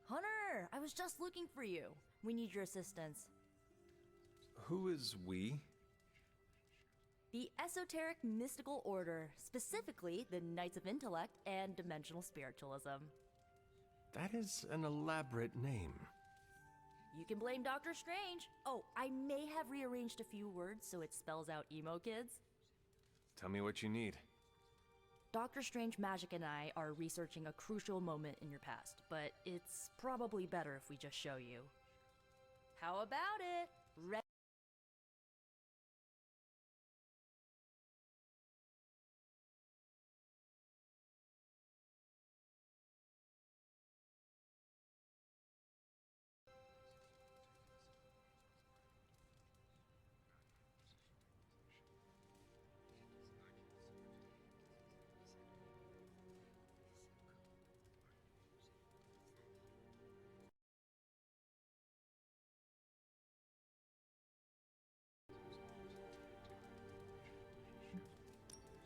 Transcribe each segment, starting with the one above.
Hunter, I was just looking for you. We need your assistance. Who is we? The Esoteric Mystical Order, specifically the Knights of Intellect and Dimensional Spiritualism. That is an elaborate name. You can blame Doctor Strange. Oh, I may have rearranged a few words so it spells out emo kids. Tell me what you need. Doctor Strange Magic and I are researching a crucial moment in your past, but it's probably better if we just show you. How about it?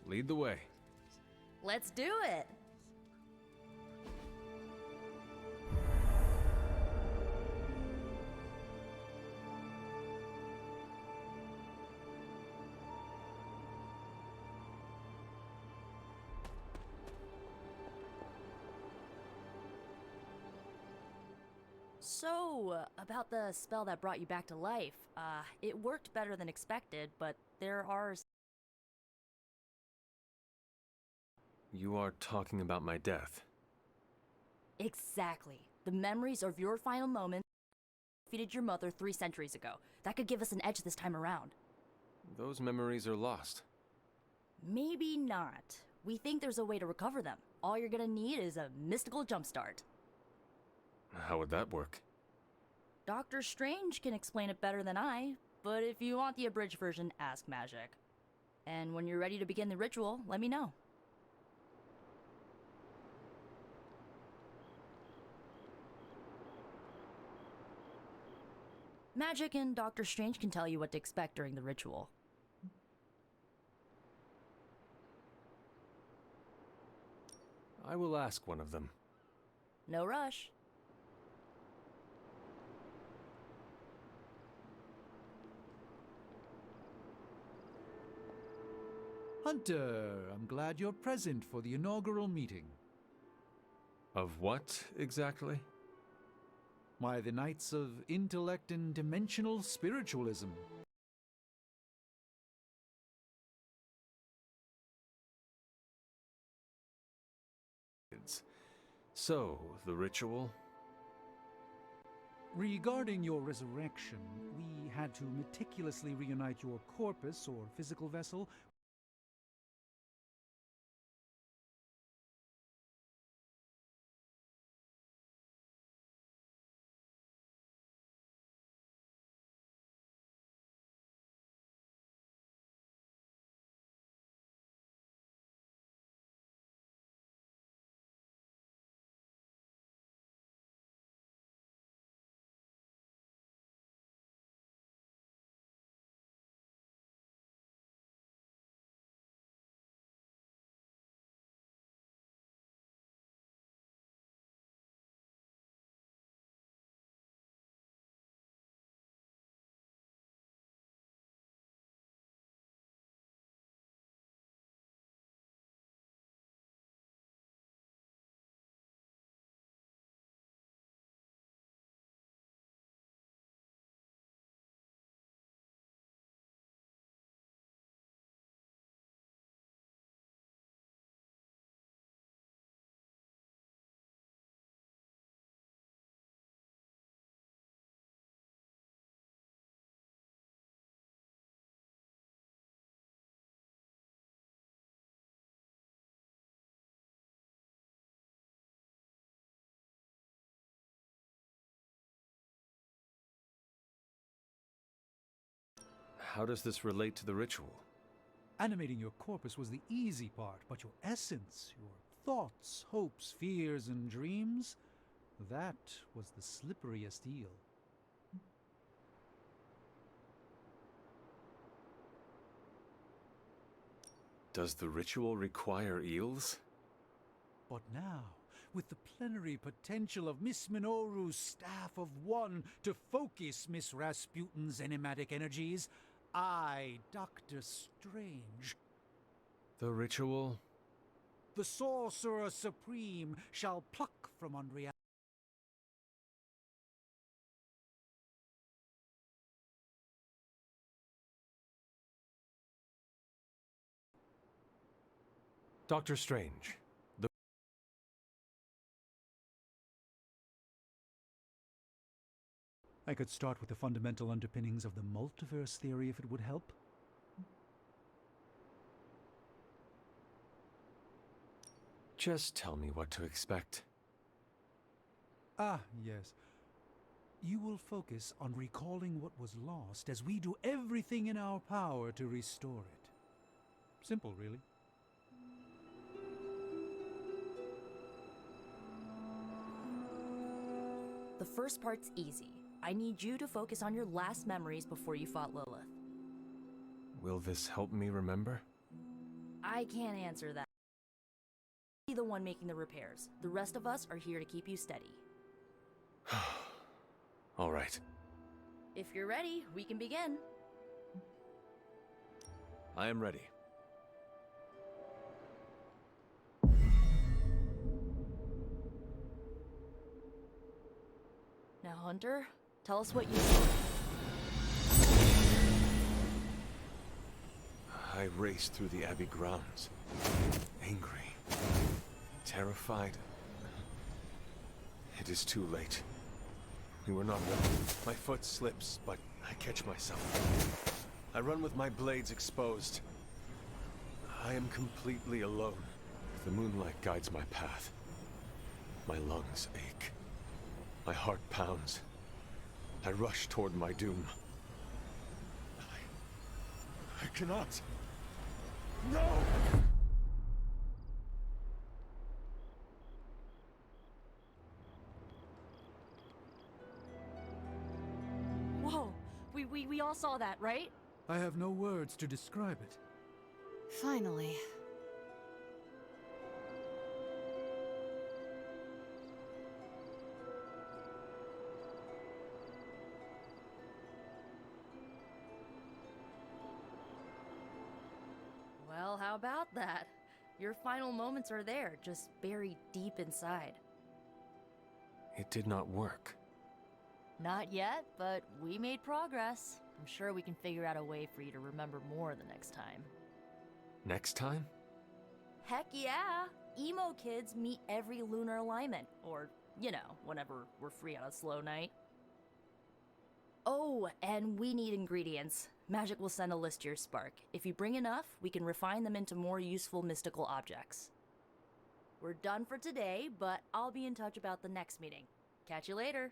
Lead the way. Let's do it! So, about the spell that brought you back to life. It worked better than expected, but there are... You are talking about my death. Exactly. The memories of your final moments defeated your mother 3 centuries ago. That could give us an edge this time around. Those memories are lost. Maybe not. We think there's a way to recover them. All you're gonna need is a mystical jumpstart. How would that work? Doctor Strange can explain it better than I, but if you want the abridged version, ask Magic. And when you're ready to begin the ritual, let me know. Magic and Doctor Strange can tell you what to expect during the ritual. I will ask one of them. No rush. Hunter, I'm glad you're present for the inaugural meeting. Of what, exactly? Why, the Knights of Intellect and Dimensional Spiritualism. So, the ritual? Regarding your resurrection, we had to meticulously reunite your corpus, or physical vessel, How does this relate to the ritual? animating your corpus was the easy part, but your essence, your thoughts, hopes, fears, and dreams, that was the slipperiest eel. Does the ritual require eels? But now, with the plenary potential of Miss Minoru's Staff of One to focus Miss Rasputin's enigmatic energies, I, Dr. Strange, The ritual? the Sorcerer Supreme, shall pluck from unreality. Doctor Strange. I could start with the fundamental underpinnings of the multiverse theory if it would help. Just tell me what to expect. Ah, yes. You will focus on recalling what was lost as we do everything in our power to restore it. Simple, really. The first part's easy. I need you to focus on your last memories before you fought Lilith. Will this help me remember? I can't answer that. I'll be the one making the repairs. The rest of us are here to keep you steady. All right. If you're ready, we can begin. I am ready. Now, Hunter, tell us what you see. I raced through the Abbey grounds. Angry. Terrified. It is too late. We were not ready. My foot slips, but I catch myself. I run with my blades exposed. I am completely alone. The moonlight guides my path. My lungs ache. My heart pounds. I rush toward my doom. I cannot. No! Whoa! We all saw that, right? I have no words to describe it. Finally. Well, how about that? Your final moments are there, just buried deep inside. It did not work. Not yet, but we made progress. I'm sure we can figure out a way for you to remember more the next time. Next time? Heck yeah! Emo kids meet every lunar alignment, or, you know, whenever we're free on a slow night. Oh, and we need ingredients. Magic will send a list to your spark. If you bring enough, we can refine them into more useful mystical objects. We're done for today, but I'll be in touch about the next meeting. Catch you later.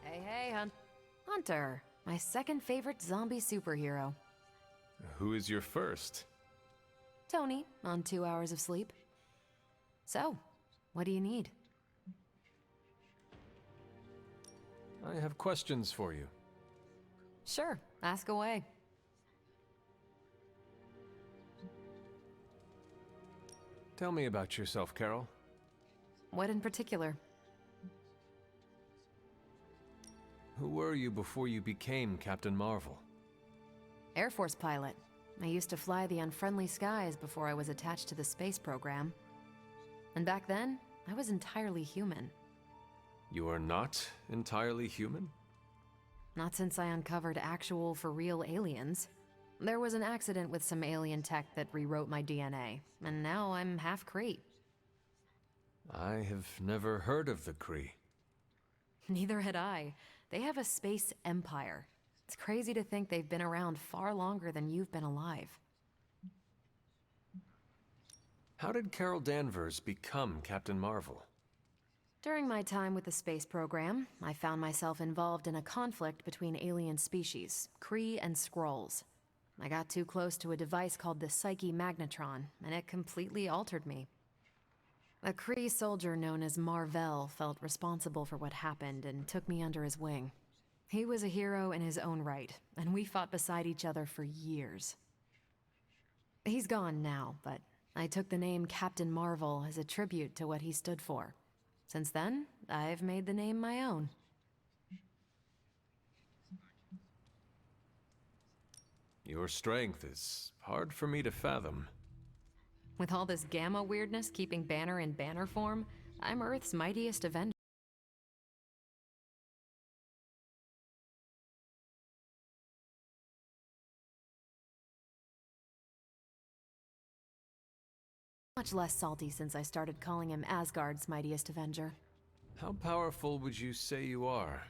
Hey, Hunter, my second favorite zombie superhero. Who is your first? Tony, on 2 hours of sleep. So, what do you need? I have questions for you. Sure, ask away. Tell me about yourself, Carol. What in particular? Who were you before you became Captain Marvel? Air Force pilot. I used to fly the unfriendly skies before I was attached to the space program. And back then, I was entirely human. You are not entirely human? Not since I uncovered actual, for real aliens. There was an accident with some alien tech that rewrote my DNA, and now I'm half Kree. I have never heard of the Kree. Neither had I. They have a space empire. It's crazy to think they've been around far longer than you've been alive. How did Carol Danvers become Captain Marvel? During my time with the space program, I found myself involved in a conflict between alien species, Kree and Skrulls. I got too close to a device called the Psyche Magnetron, and it completely altered me. A Kree soldier known as Mar-Vell felt responsible for what happened and took me under his wing. He was a hero in his own right, and we fought beside each other for years. He's gone now, but I took the name Captain Marvel as a tribute to what he stood for. Since then, I've made the name my own. Your strength is hard for me to fathom. With all this gamma weirdness keeping Banner in banner form, I'm Earth's mightiest Avenger. Much less salty since I started calling him Asgard's mightiest Avenger. How powerful would you say you are?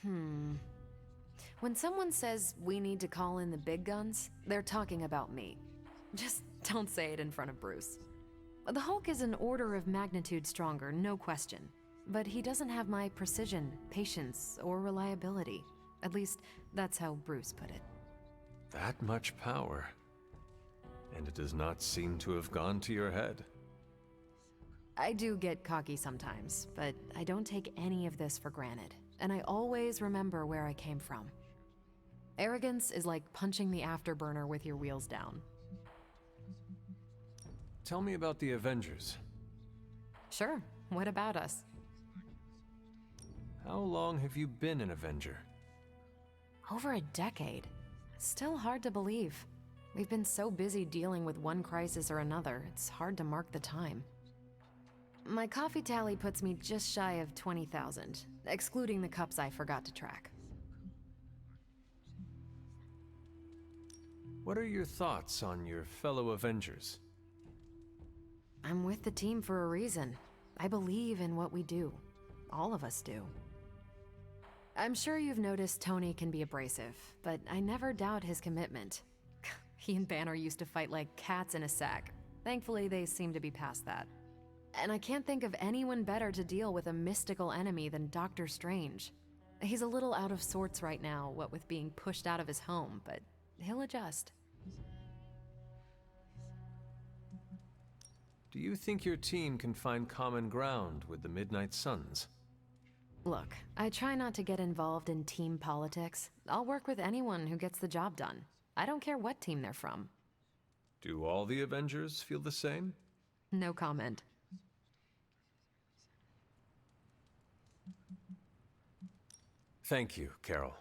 When someone says we need to call in the big guns, they're talking about me. Just don't say it in front of Bruce. The Hulk is an order of magnitude stronger, no question. But he doesn't have my precision, patience, or reliability. At least, that's how Bruce put it. That much power. And it does not seem to have gone to your head. I do get cocky sometimes, but I don't take any of this for granted. And I always remember where I came from. Arrogance is like punching the afterburner with your wheels down. Tell me about the Avengers. Sure, what about us? How long have you been an Avenger? Over a decade. Still hard to believe. We've been so busy dealing with one crisis or another, it's hard to mark the time. My coffee tally puts me just shy of 20,000, excluding the cups I forgot to track. What are your thoughts on your fellow Avengers? I'm with the team for a reason. I believe in what we do. All of us do. I'm sure you've noticed Tony can be abrasive, but I never doubt his commitment. He and Banner used to fight like cats in a sack. Thankfully, they seem to be past that. And I can't think of anyone better to deal with a mystical enemy than Doctor Strange. He's a little out of sorts right now, what with being pushed out of his home, but he'll adjust. Do you think your team can find common ground with the Midnight Suns? Look, I try not to get involved in team politics. I'll work with anyone who gets the job done. I don't care what team they're from. Do all the Avengers feel the same? No comment. Thank you, Carol.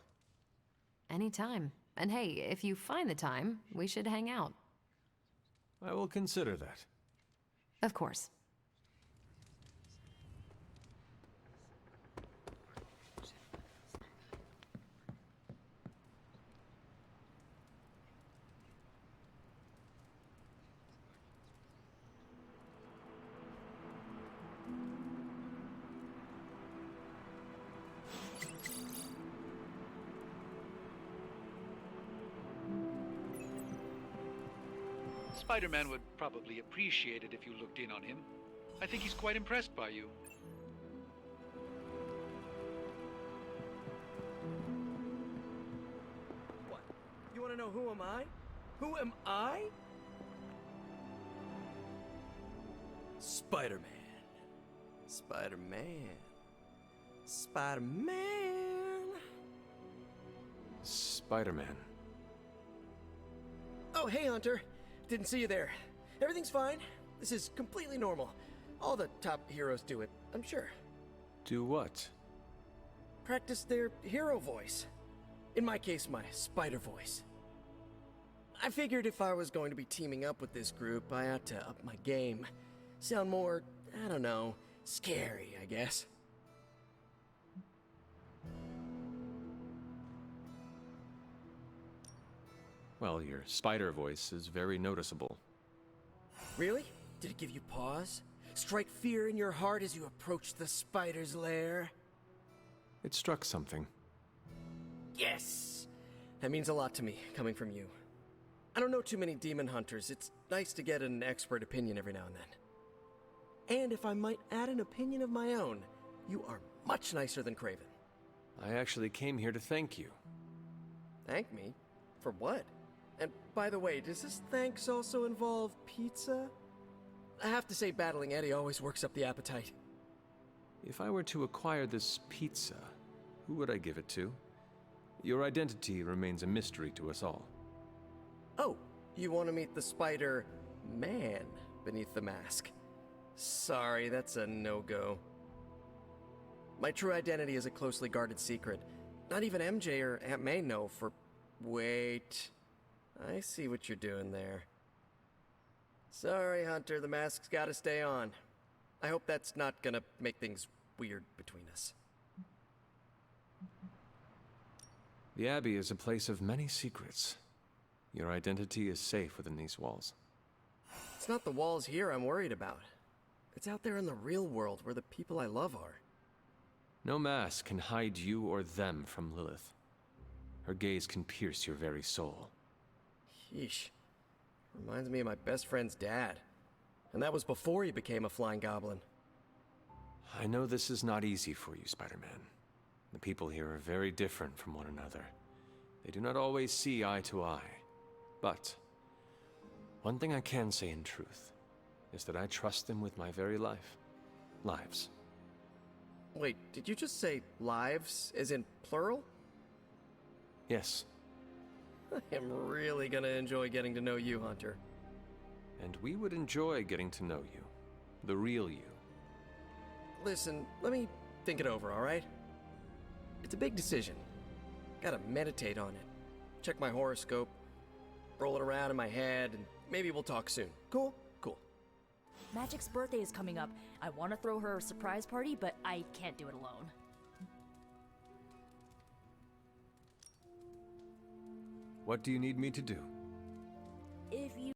Anytime. And hey, if you find the time, we should hang out. I will consider that. Of course. Spider-Man would probably appreciate it if you looked in on him. I think he's quite impressed by you. What? You want to know who am I? Who am I? Spider-Man. Spider-Man. Spider-Man. Spider-Man. Oh, hey, Hunter. Didn't see you there. Everything's fine. This is completely normal. All the top heroes do it, I'm sure. Do what? practice their hero voice. In my case, my spider voice. I figured if I was going to be teaming up with this group, I ought to up my game. Sound more, I don't know, scary, I guess. Well, your spider voice is very noticeable. Really? Did it give you pause? Strike fear in your heart as you approach the spider's lair? It struck something. Yes! That means a lot to me, coming from you. I don't know too many demon hunters. It's nice to get an expert opinion every now and then. And if I might add an opinion of my own, you are much nicer than Craven. I actually came here to thank you. Thank me? For what? And by the way, does this thanks also involve pizza? I have to say, battling Eddie always works up the appetite. If I were to acquire this pizza, who would I give it to? Your identity remains a mystery to us all. Oh, you want to meet the Spider-Man beneath the mask? Sorry, that's a no-go. My true identity is a closely guarded secret. Not even MJ or Aunt May know for... Wait... I see what you're doing there. Sorry, Hunter, the mask's gotta stay on. I hope that's not gonna make things weird between us. The Abbey is a place of many secrets. Your identity is safe within these walls. It's not the walls here I'm worried about. It's out there in the real world where the people I love are. No mask can hide you or them from Lilith. Her gaze can pierce your very soul. Yeesh. Reminds me of my best friend's dad. And that was before he became a flying goblin. I know this is not easy for you, Spider-Man. The people here are very different from one another. They do not always see eye to eye. But one thing I can say in truth is that I trust them with my very lives. Wait, did you just say lives, as in plural? Yes, I am really gonna enjoy getting to know you, Hunter. and we would enjoy getting to know you. The real you. Listen, let me think it over, alright? It's a big decision. Gotta meditate on it. Check my horoscope, roll it around in my head, and maybe we'll talk soon. Cool? Cool. Magic's birthday is coming up. I want to throw her a surprise party, but I can't do it alone. What do you need me to do? If you...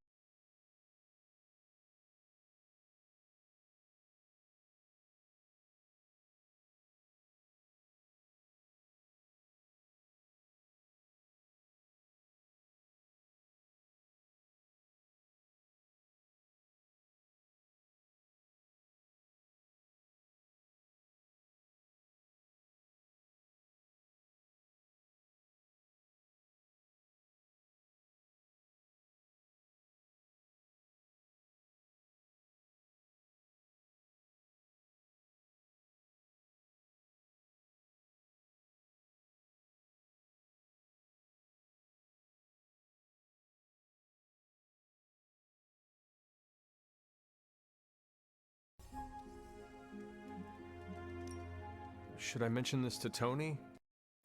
Should I mention this to Tony,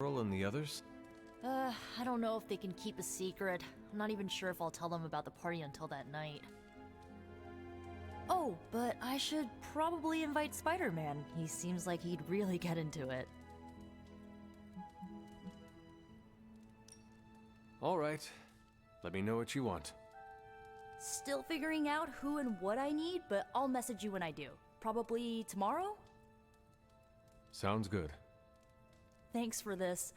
Earl, and the others? I don't know if they can keep a secret. I'm not even sure if I'll tell them about the party until that night. Oh, but I should probably invite Spider-Man. He seems like he'd really get into it. All right. Let me know what you want. Still figuring out who and what I need, but I'll message you when I do. Probably tomorrow? Sounds good. Thanks for this.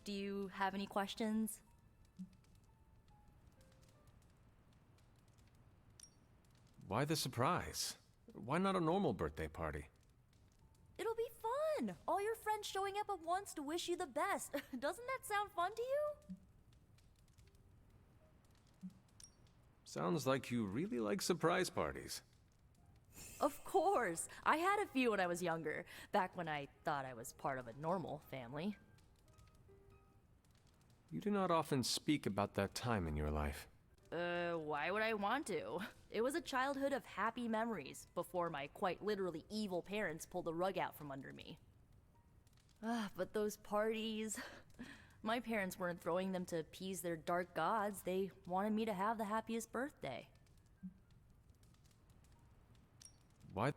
Do you have any questions? Why the surprise? Why not a normal birthday party? It'll be fun! All your friends showing up at once to wish you the best. Doesn't that sound fun to you? Sounds like you really like surprise parties. Of course! I had a few when I was younger, back when I thought I was part of a normal family. You do not often speak about that time in your life. Why would I want to? It was a childhood of happy memories, before my quite literally evil parents pulled the rug out from under me. But those parties. My parents weren't throwing them to appease their dark gods. They wanted me to have the happiest birthday. Why?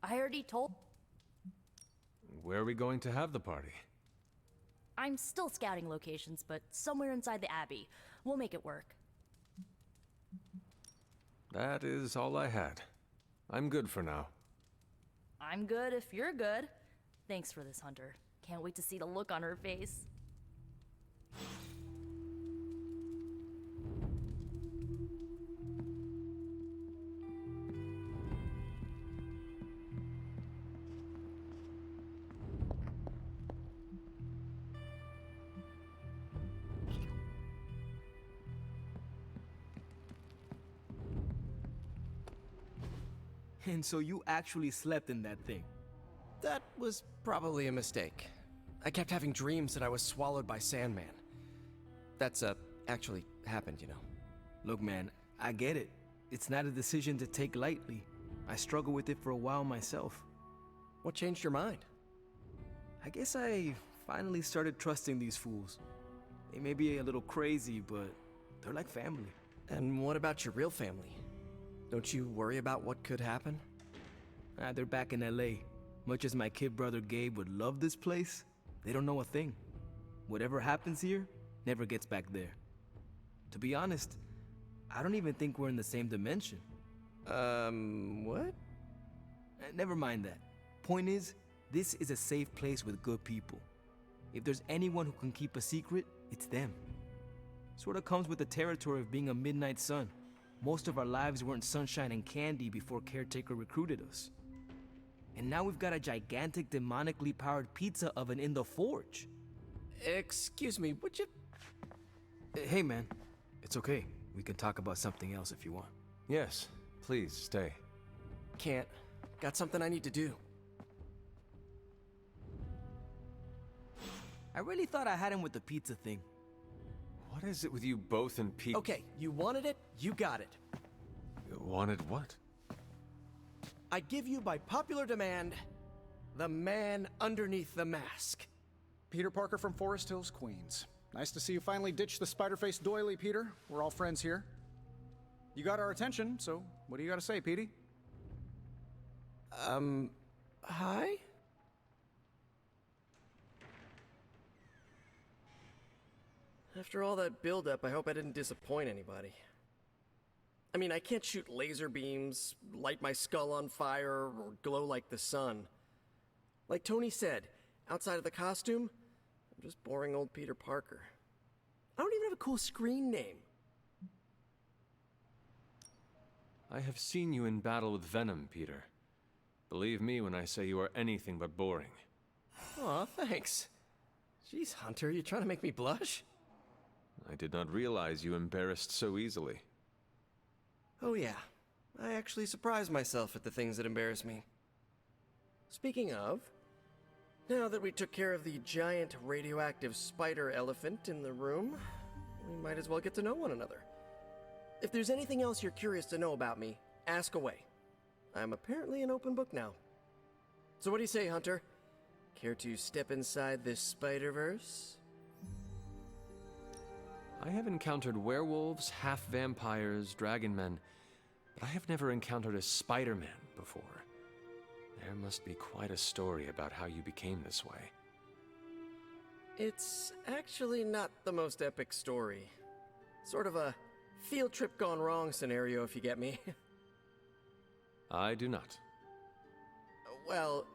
I already told. Where are we going to have the party? I'm still scouting locations, but somewhere inside the Abbey. We'll make it work. That is all I had. I'm good for now. I'm good if you're good. Thanks for this, Hunter. Can't wait to see the look on her face. And so you actually slept in that thing. That was probably a mistake. I kept having dreams that I was swallowed by Sandman. That's, actually happened, you know. Look, man, I get it. It's not a decision to take lightly. I struggled with it for a while myself. What changed your mind? I guess I finally started trusting these fools. They may be a little crazy, but they're like family. And what about your real family? Don't you worry about what could happen? They're back in LA. Much as my kid brother Gabe would love this place, they don't know a thing. Whatever happens here, never gets back there. To be honest, I don't even think we're in the same dimension. What? Never mind that. Point is, this is a safe place with good people. If there's anyone who can keep a secret, it's them. Sorta comes with the territory of being a midnight sun. Most of our lives weren't sunshine and candy before Caretaker recruited us. And now we've got a gigantic demonically powered pizza oven in the forge. Excuse me, would you... Hey man, it's okay. We can talk about something else if you want. Yes, please stay. Can't. Got something I need to do. I really thought I had him with the pizza thing. What is it with you both and Pete? Okay, you wanted it, you got it. Wanted what? I give you by popular demand, the man underneath the mask. Peter Parker from Forest Hills, Queens. Nice to see you finally ditched the spider-faced doily, Peter. We're all friends here. You got our attention, so what do you got to say, Petey? Hi? After all that build-up, I hope I didn't disappoint anybody. I mean, I can't shoot laser beams, light my skull on fire, or glow like the sun. Like Tony said, outside of the costume, I'm just boring old Peter Parker. I don't even have a cool screen name. I have seen you in battle with Venom, Peter. Believe me when I say you are anything but boring. Aw, thanks. Jeez, Hunter, you trying to make me blush? I did not realize you embarrassed so easily. Oh yeah, I actually surprise myself at the things that embarrass me. Speaking of, now that we took care of the giant radioactive spider elephant in the room, we might as well get to know one another. If there's anything else you're curious to know about me, ask away. I'm apparently an open book now. So what do you say, Hunter? Care to step inside this Spider-Verse? I have encountered werewolves, half-vampires, dragon men, but I have never encountered a Spider-Man before. There must be quite a story about how you became this way. It's actually not the most epic story. Sort of a field trip gone wrong scenario, if you get me. I do not. Well,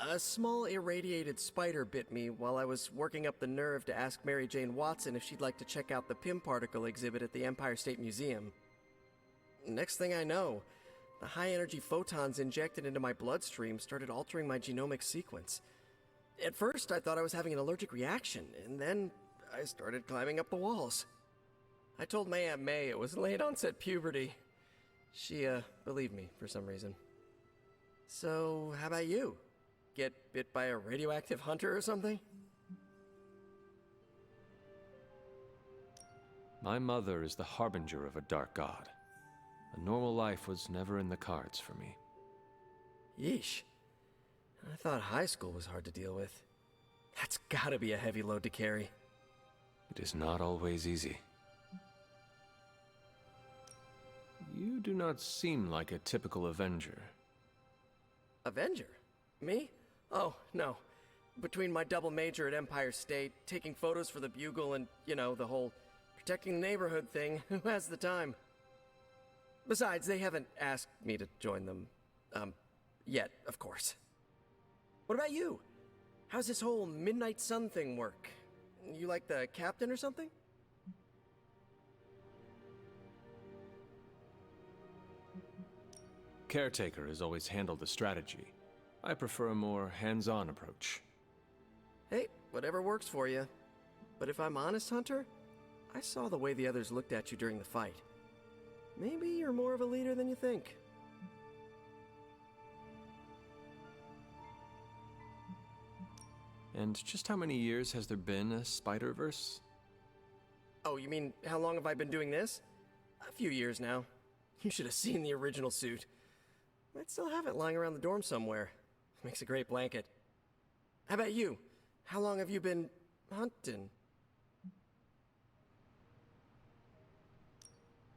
a small irradiated spider bit me while I was working up the nerve to ask Mary Jane Watson if she'd like to check out the Pym particle exhibit at the Empire State Museum. Next thing I know, the high-energy photons injected into my bloodstream started altering my genomic sequence. At first, I thought I was having an allergic reaction, and then I started climbing up the walls. I told my Aunt May it was late-onset puberty. She, believed me for some reason. So, how about you? Get bit by a radioactive hunter or something? My mother is the harbinger of a dark god. A normal life was never in the cards for me. Yeesh. I thought high school was hard to deal with. That's gotta be a heavy load to carry. It is not always easy. You do not seem like a typical Avenger. Avenger? Me? Oh, no. Between my double major at Empire State, taking photos for the Bugle, and, the whole protecting the neighborhood thing, who has the time? Besides, they haven't asked me to join them. Yet, of course. What about you? How's this whole Midnight Sun thing work? You like the captain or something? Caretaker has always handled the strategy. I prefer a more hands-on approach. Hey, whatever works for you. But if I'm honest, Hunter, I saw the way the others looked at you during the fight. Maybe you're more of a leader than you think. And just how many years has there been a Spider-Verse? Oh, you mean how long have I been doing this? A few years now. You should have seen the original suit. I'd still have it lying around the dorm somewhere. Makes a great blanket. How about you? How long have you been hunting?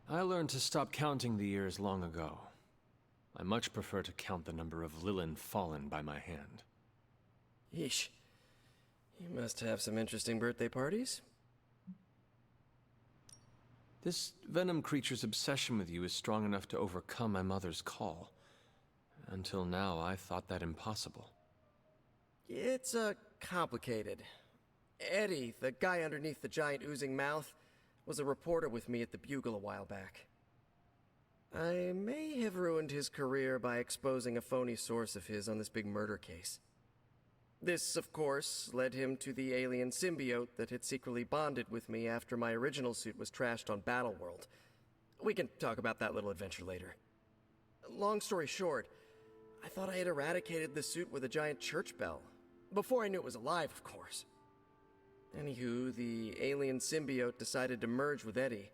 I learned to stop counting the years long ago. I much prefer to count the number of Lilin fallen by my hand. Yeesh. You must have some interesting birthday parties. This venom creature's obsession with you is strong enough to overcome my mother's call. Until now, I thought that impossible. It's, complicated. Eddie, the guy underneath the giant oozing mouth, was a reporter with me at the Bugle a while back. I may have ruined his career by exposing a phony source of his on this big murder case. This, of course, led him to the alien symbiote that had secretly bonded with me after my original suit was trashed on Battleworld. We can talk about that little adventure later. Long story short, I thought I had eradicated the suit with a giant church bell. Before I knew it was alive, of course. Anywho, the alien symbiote decided to merge with Eddie,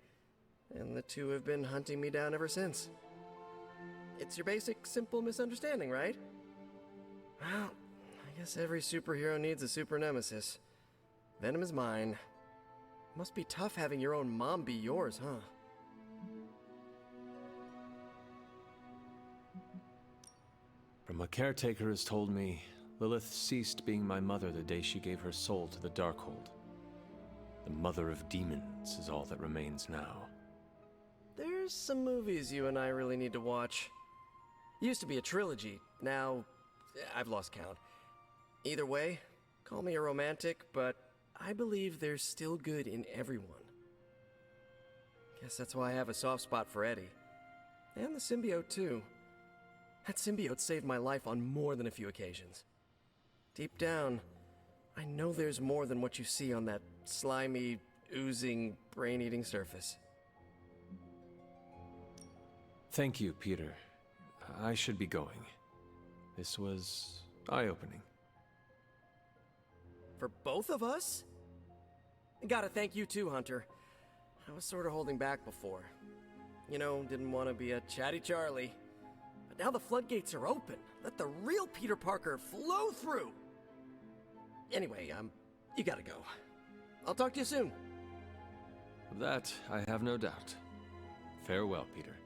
and the two have been hunting me down ever since. It's your basic, simple misunderstanding, right? Well, I guess every superhero needs a super nemesis. Venom is mine. Must be tough having your own mom be yours, huh? From what Caretaker has told me, Lilith ceased being my mother the day she gave her soul to the Darkhold. The Mother of Demons is all that remains now. There's some movies you and I really need to watch. Used to be a trilogy, now I've lost count. Either way, call me a romantic, but I believe there's still good in everyone. Guess that's why I have a soft spot for Eddie. And the symbiote, too. That symbiote saved my life on more than a few occasions. Deep down, I know there's more than what you see on that slimy, oozing, brain-eating surface. Thank you, Peter. I should be going. This was eye-opening. For both of us? Gotta thank you too, Hunter. I was sort of holding back before. Didn't want to be a chatty Charlie. But now the floodgates are open. Let the real Peter Parker flow through. Anyway, you gotta go. I'll talk to you soon. Of that, I have no doubt. Farewell, Peter.